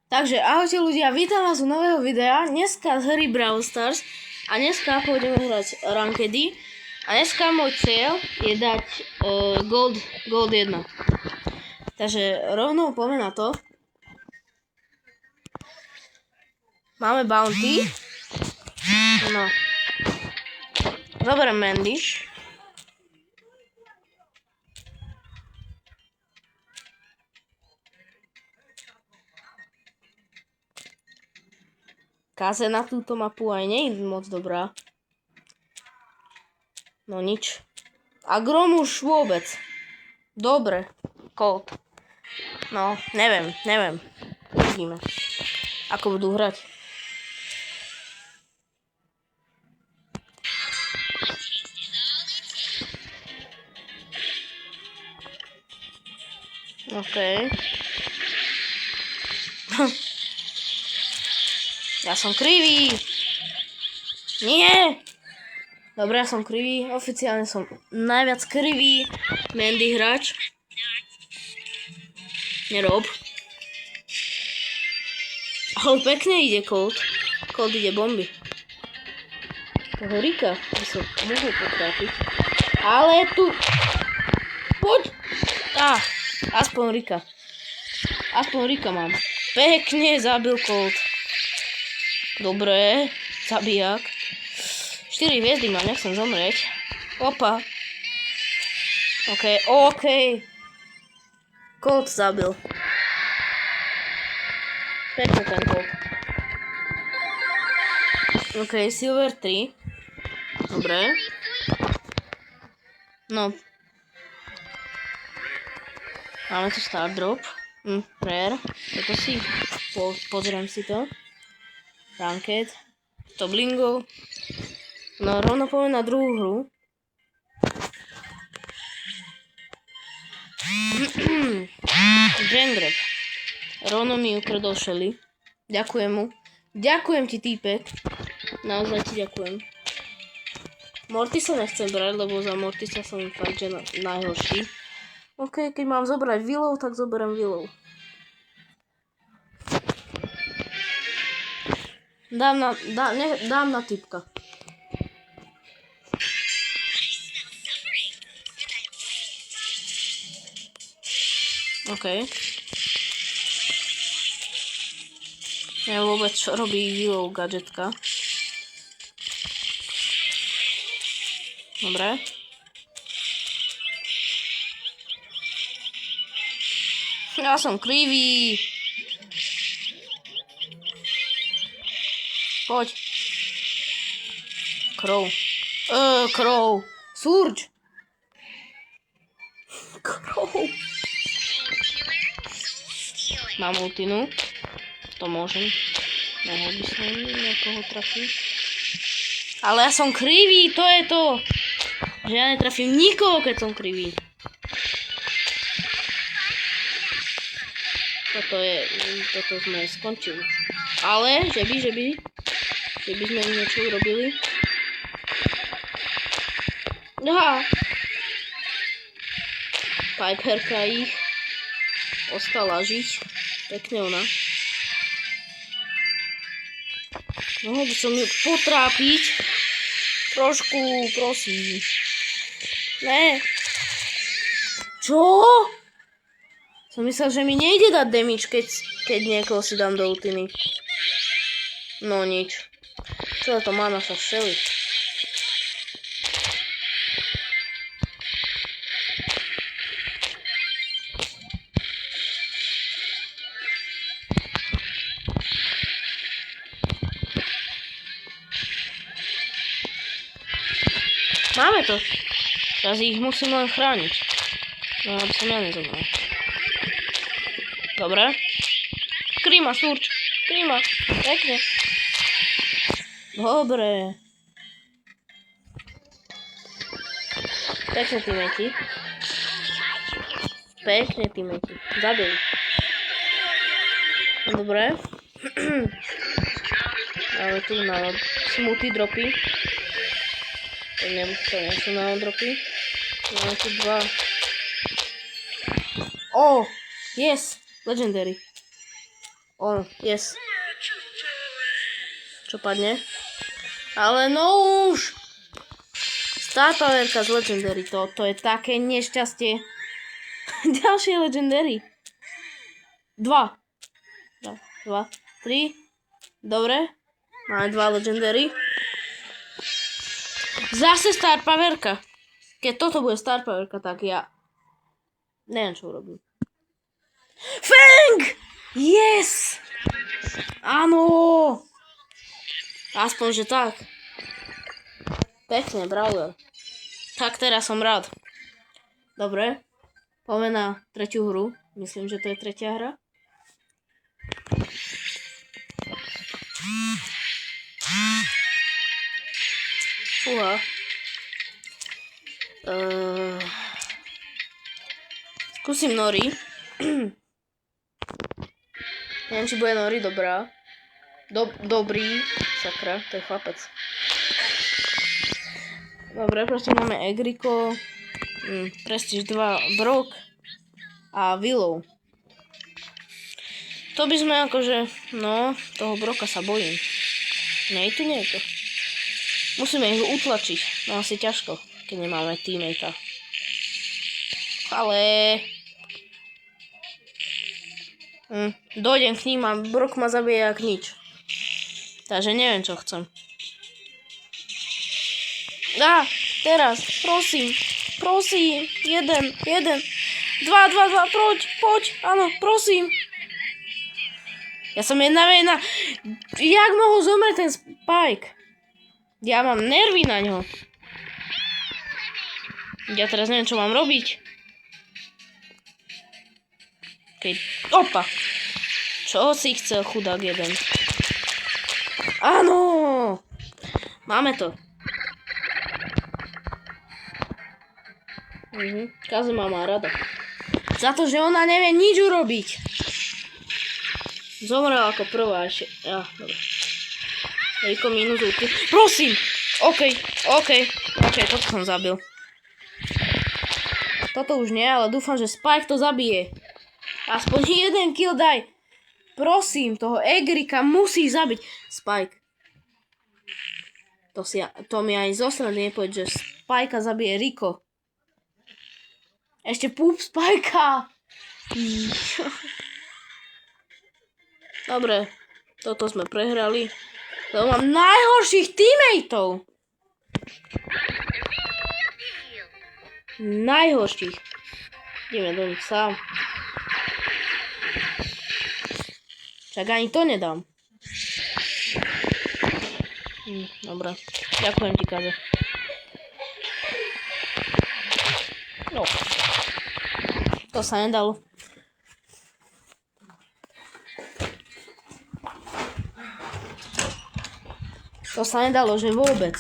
Takže ahojte ľudia, vítam vás u nového videa. Dneska z hry Brawl Stars a dneska pôjdeme hrať rankedy. A dneska môj cieľ je dať gold 1. Takže rovno poďme na to. Máme bounty. No. Zoberiem Mandy. Kaze na túto mapu aj nie je moc dobrá. No nič. A Grom už vôbec. Dobre. Colt. No, neviem. Uvidíme, ako budú hrať. OK. Ja som krivý. Nie. Dobre, ja som krivý. Oficiálne som najviac krivý Mandy hráč. Nerob. Ale pekne ide Colt. Colt ide bomby. Toho Rika by som mohol potrápiť. Ale tu... Poď. Aspoň Rika. Aspoň Rika mám. Pekne zabil Colt. Dobre, zabijak. 4 hviezdy mám, nechcem zomrieť. Opa. OK. Colt zabil. Pekne ten Colt. OK, Silver 3. Dobre. No. Máme tu Star Drop. Rare. Toto si. Pozriem si to. Ranked. To Blingo. No, rovno poďme na druhú hru. Gengrab. Rovno mi ukradol Shelly. Ďakujem mu. Ďakujem ti, týpek. Naozaj ti ďakujem. Mortisa nechcem brať, lebo za Mortisa som fakt, že najhorší. OK, keď mám zobrať Willow, tak zoberiem Willow. Dám na typka. OK. Ja vôbec, čo robí Willow gadgetka. Dobre. Ja som krivý. Poď. Crow. Surge. Crow. Mám ultinu. To môžem. Mohol by som niekoho trafiť. Ale ja som krivý, to je to. Že ja netrafím nikoho, keď som krivý. Toto sme skončili. Ale, že by sme niečo urobili. Aha. Piperka ich ostala žiť. Pekne ona. Mohol by som ju potrápiť. Trošku, prosím. Ne. Čo? Som myslel, že mi nejde dať damage, keď niekoho si dám do ultiny. No nič. Čo to má naša Shelly? Máme to. Teraz ich musím len chrániť. No, aby som ja nezomrel. Dobre. Krima, Surge. Krima. Pekne. Dobre. Pekne teammatey. Zabil. Dobre. Ale tu na smuty dropy. To nie sú na dropy. Máme tu 2. Yes! Legendary. O, yes. Čo padne? Ale no už! Star Powerka z Legendary, to je také nešťastie. Ďalšie Legendary. 2, 3. Dobre. Máme 2 Legendary. Zase Star Powerka. Keď toto bude Star Powerka, tak ja neviem, čo urobím. Fang! Yes! Áno! Aspoň, že tak. Pekne, Brawler. Tak teraz som rád. Dobre. Poďme na tretiu hru. Myslím, že to je tretia hra. Fúha. Skúsim Nori. Neviem, či bude Nori dobrá. Dobrý. Sakra, to je chlapec. Dobre, proste máme Egriko, Prestige 2 Brock a Willow. To by sme akože, no, toho Brocka sa bojím. Nie je to. Musíme ich utlačiť, no asi ťažko, keď nemáme teammatea. Ale... dojdem k ním a Brock ma zabije jak nič. Takže neviem, čo chcem. Teraz, prosím, 1, 2, poď, áno, prosím. Ja som jedna. Jak mohol zomrieť ten Spike? Ja mám nervy na ňo. Ja teraz neviem, čo mám robiť. Opa! Čo si chcel, chudák jeden? Áno! Máme to. Kazuma má rada. Za to, že ona nevie nič urobiť. Zomrela ako prvá ešte. Dobre. Riko minus ulti. Prosím! OK, toto som zabil. Toto už nie, ale dúfam, že Spike to zabije. Aspoň jeden kill daj. Prosím, toho Egrika musí zabiť. Spike. To mi aj zo strany nepovedz, že Spikea zabije Riko. Ešte púp Spikea. Dobre, toto sme prehrali. Lebo mám najhorších teammateov. Najhorších. Ideme do nich sám. Však ani to nedám. Dobre, ďakujem ti, Kaze. No. To sa nedalo. To sa nedalo, že vôbec.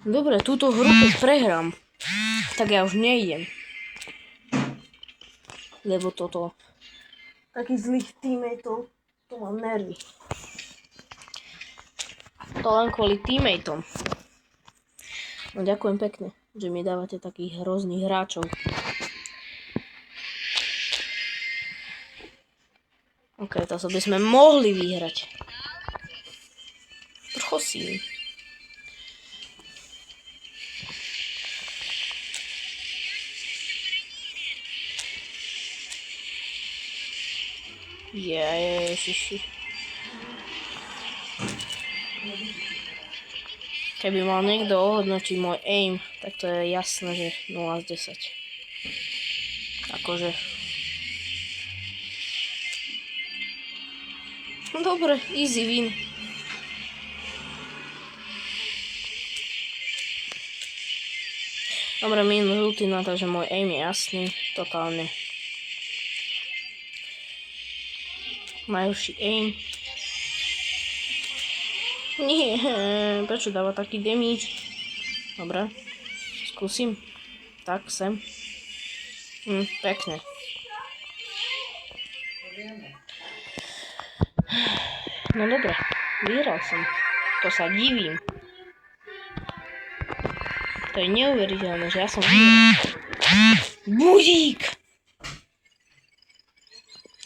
Dobre, túto hru keď prehrám, tak ja už nejdem. Lebo toto... takých zlých teammateov, to mám nervy. To len kvôli teammateom. No ďakujem pekne, že mi dávate takých hrozných hráčov. OK, to by sme mohli vyhrať. Prosím. Ježiši. Keby mal niekto ohodnotiť môj aim, tak to je jasné, že 0 z 10. Akože. Dobre, easy win. Dobre, minus ulti na to, že môj aim je jasný, totálne. Najhorší aim. Nie, prečo dáva taký damage? Dobre, skúsim. tak sem. Pekne. No dobre, vyhral som. To sa divím. To je neuveriteľné, že ja som vyhral. Budík!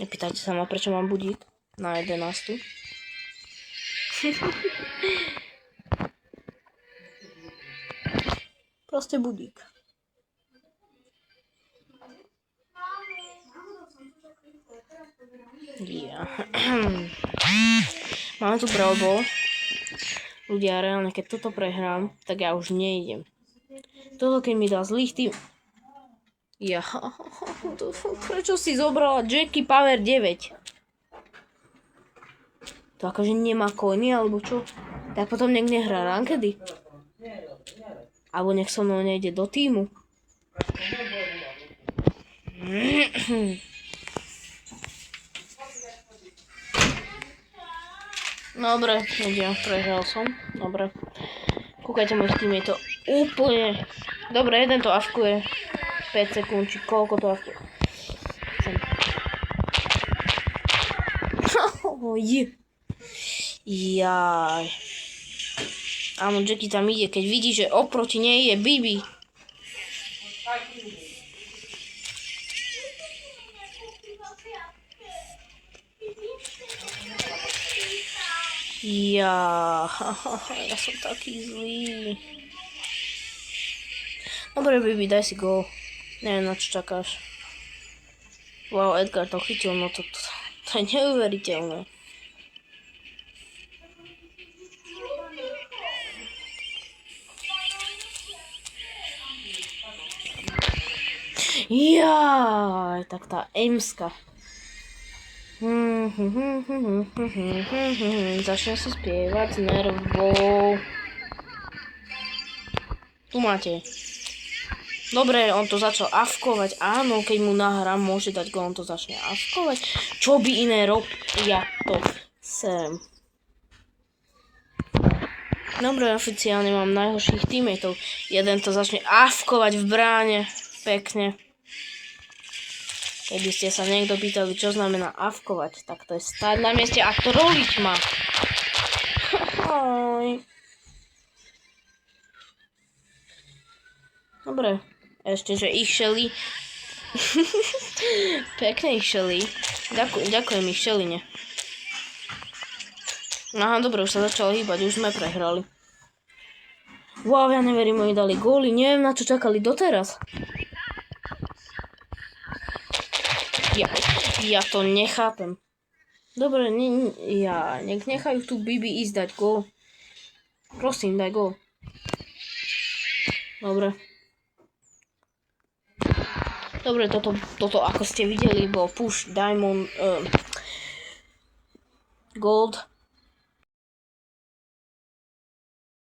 Nepýtajte sa ma, prečo mám budík na 11. Proste budík. Ja. Máme tu Brawl Ball. Ľudia, reálne, keď toto prehrám, tak ja už neidem. Toto, keď mi dá zlých tým... Ja... Prečo si zobrala Jackie Power 9? To akože nemá koiny, alebo čo? Tak potom nech nehrá rankedy. Alebo nech so mnou nejde do týmu. Dobre, ľudia, prehral som. Dobre. Kúkajte, môj tým je to úplne... Dobre, jeden to avkuje 5 sekúnd, či koľko to avkuje. Jaj. Áno, Jackie tam ide, keď vidí, že oproti nej je Bibi. Ja som taký zlý. Dobre, Bibi, daj si gól. Neviem, na čo čakáš. Wow, Edgar to chytil, no to je neuveriteľné. Jaj, tak tá Emska. Začnem si spievať z nervov. Tu máte. Dobre, on to začal avkovať. Áno, keď mu nahrám, môže dať gól, on to začne avkovať. Čo by iné robiť? Ja to sem. Dobre, oficiálne mám najhorších teammateov. Jeden to začne avkovať v bráne. Pekne. Keby ste sa niekto pýtali, čo znamená avkovať, tak to je stáť na mieste a troliť ma. Dobre, ešte, že ich šeli. Pekne ich šeli. Ďakujem ich šeline. Aha, dobre, už sa začalo hýbať, už sme prehrali. Wow, ja neverím, oni dali góly, neviem, na čo čakali doteraz. Ja to nechápem. Dobre, nech nechajú tu Bibi ísť dať gól. Prosím, daj gól. Dobre. Dobre, toto ako ste videli, bol push, diamond, gold.